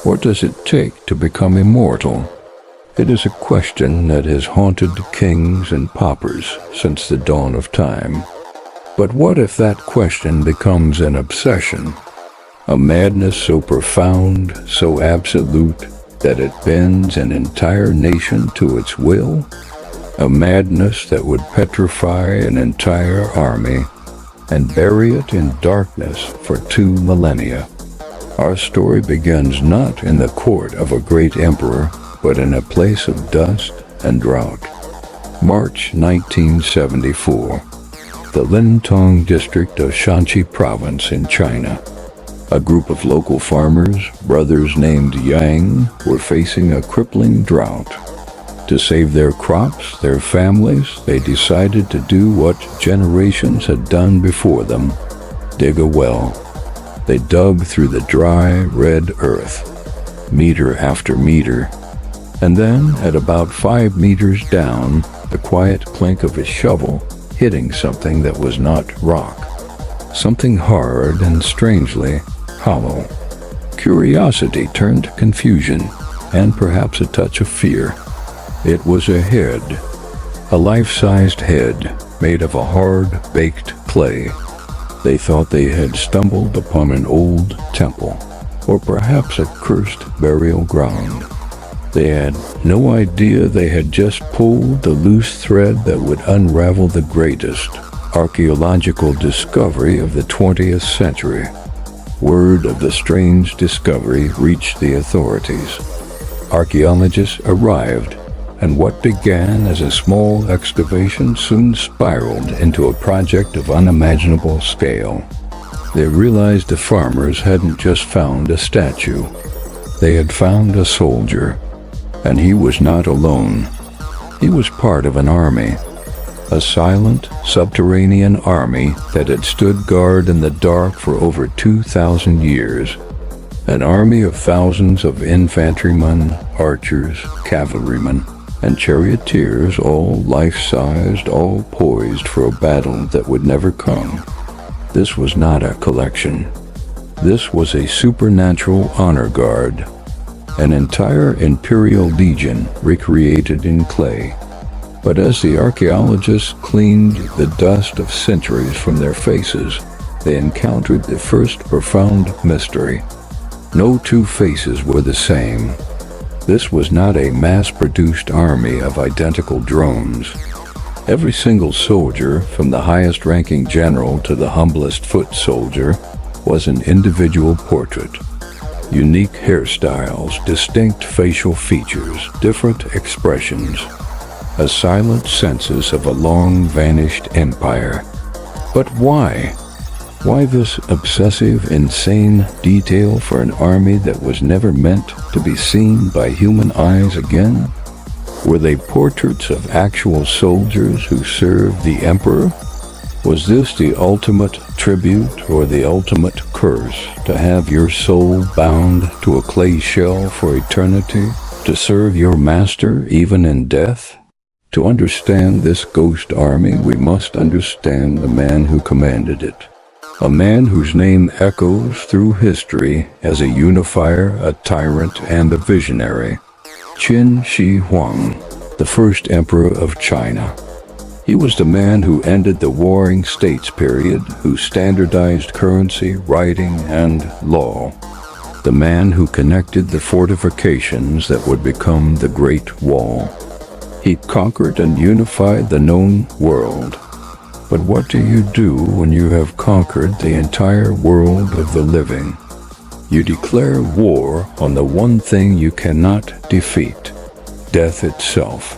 What does it take to become immortal? It is a question that has haunted kings and paupers since the dawn of time. But what if that question becomes an obsession? A madness so profound, so absolute, that it bends an entire nation to its will? A madness that would petrify an entire army and bury it in darkness for 2 millennia. Our story begins not in the court of a great emperor, but in a place of dust and drought. March 1974. The Lintong district of Shanxi province in China. A group of local farmers, brothers named Yang, were facing a crippling drought. To save their crops, their families, they decided to do what generations had done before them: dig a well. They dug through the dry, red earth, meter after meter, and then, at about 5 meters down, the quiet clink of a shovel hitting something that was not rock, something hard and strangely hollow. Curiosity turned to confusion, and perhaps a touch of fear. It was a head, a life-sized head made of a hard-baked clay. They thought they had stumbled upon an old temple, or perhaps a cursed burial ground. They had no idea they had just pulled the loose thread that would unravel the greatest archaeological discovery of the 20th century. Word of the strange discovery reached the authorities. Archaeologists arrived, and what began as a small excavation soon spiraled into a project of unimaginable scale. They realized the farmers hadn't just found a statue. They had found a soldier, and he was not alone. He was part of an army, a silent, subterranean army that had stood guard in the dark for over 2,000 years. An army of thousands of infantrymen, archers, cavalrymen, and charioteers, all life-sized, all poised for a battle that would never come. This was not a collection. This was a supernatural honor guard, an entire imperial legion recreated in clay. But as the archaeologists cleaned the dust of centuries from their faces, they encountered the first profound mystery. No 2 faces were the same. This was not a mass-produced army of identical drones. Every single soldier, from the highest-ranking general to the humblest foot soldier, was an individual portrait. Unique hairstyles, distinct facial features, different expressions. A silent census of a long-vanished empire. But why? Why this obsessive, insane detail for an army that was never meant to be seen by human eyes again? Were they portraits of actual soldiers who served the emperor? Was this the ultimate tribute or the ultimate curse, to have your soul bound to a clay shell for eternity, to serve your master even in death? To understand this ghost army, we must understand the man who commanded it. A man whose name echoes through history as a unifier, a tyrant, and a visionary. Qin Shi Huang, the first emperor of China. He was the man who ended the warring states period, who standardized currency, writing, and law. The man who connected the fortifications that would become the Great Wall. He conquered and unified the known world. But what do you do when you have conquered the entire world of the living? You declare war on the one thing you cannot defeat, death itself.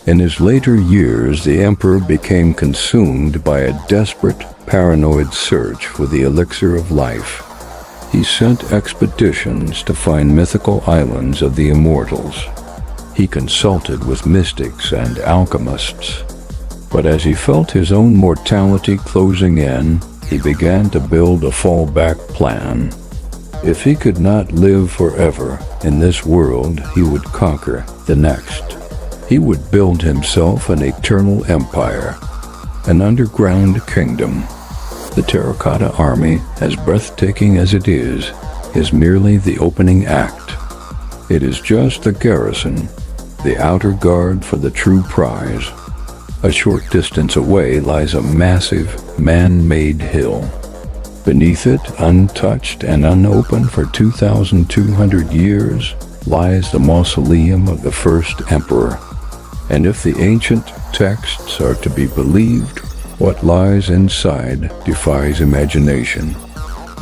In his later years, the emperor became consumed by a desperate, paranoid search for the elixir of life. He sent expeditions to find mythical islands of the immortals. He consulted with mystics and alchemists. But as he felt his own mortality closing in, he began to build a fallback plan. If he could not live forever in this world, he would conquer the next. He would build himself an eternal empire, an underground kingdom. The Terracotta Army, as breathtaking as it is merely the opening act. It is just the garrison, the outer guard for the true prize. A short distance away lies a massive, man-made hill. Beneath it, untouched and unopened for 2,200 years, lies the mausoleum of the first emperor. And if the ancient texts are to be believed, what lies inside defies imagination.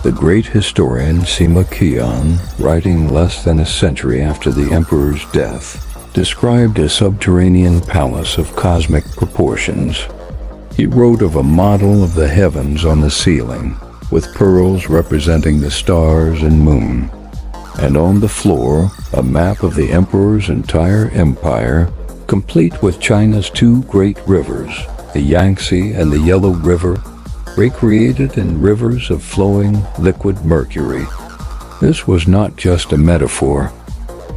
The great historian Qin Shi Huang, writing less than a century after the emperor's death, described a subterranean palace of cosmic proportions. He wrote of a model of the heavens on the ceiling, with pearls representing the stars and moon, and on the floor a map of the emperor's entire empire, complete with China's two great rivers, the Yangtze and the Yellow River, recreated in rivers of flowing liquid mercury. This was not just a metaphor.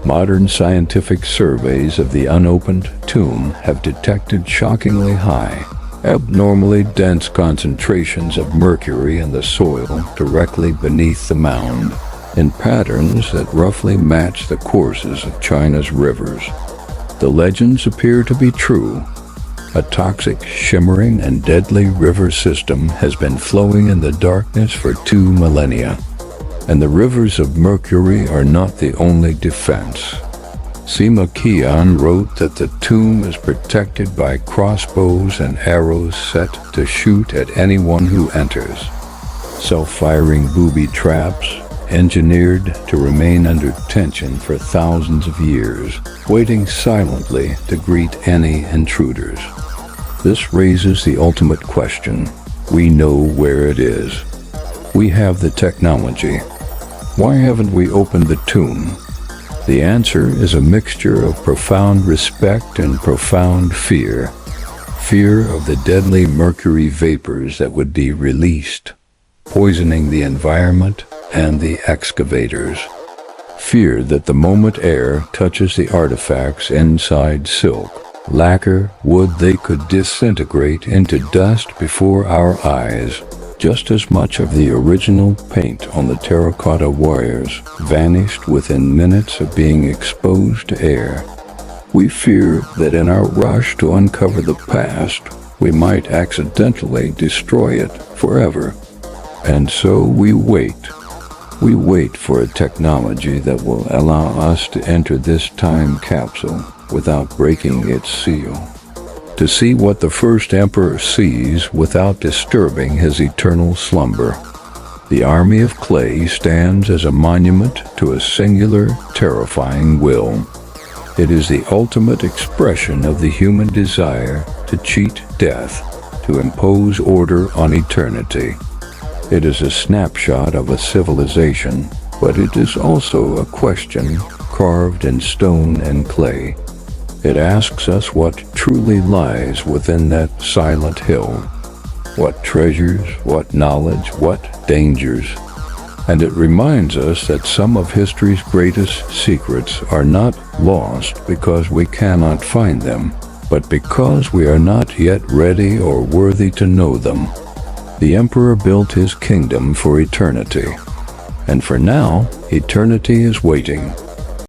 Modern scientific surveys of the unopened tomb have detected shockingly high, abnormally dense concentrations of mercury in the soil directly beneath the mound, in patterns that roughly match the courses of China's rivers. The legends appear to be true. A toxic, shimmering, and deadly river system has been flowing in the darkness for 2 millennia. And the rivers of Mercury are not the only defense. Qin Shi Huang wrote that the tomb is protected by crossbows and arrows set to shoot at anyone who enters. Self-firing booby traps, engineered to remain under tension for thousands of years, waiting silently to greet any intruders. This raises the ultimate question. We know where it is. We have the technology. Why haven't we opened the tomb? The answer is a mixture of profound respect and profound fear. Fear of the deadly mercury vapors that would be released, poisoning the environment and the excavators. Fear that the moment air touches the artifacts inside silk, lacquer, wood, they could disintegrate into dust before our eyes. Just as much of the original paint on the terracotta wires vanished within minutes of being exposed to air. We fear that in our rush to uncover the past, we might accidentally destroy it forever. And so we wait. We wait for a technology that will allow us to enter this time capsule without breaking its seal, to see what the first emperor sees without disturbing his eternal slumber. The army of clay stands as a monument to a singular, terrifying will. It is the ultimate expression of the human desire to cheat death, to impose order on eternity. It is a snapshot of a civilization, but it is also a question carved in stone and clay. It asks us what truly lies within that silent hill. What treasures, what knowledge, what dangers. And it reminds us that some of history's greatest secrets are not lost because we cannot find them, but because we are not yet ready or worthy to know them. The emperor built his kingdom for eternity, and for now, eternity is waiting.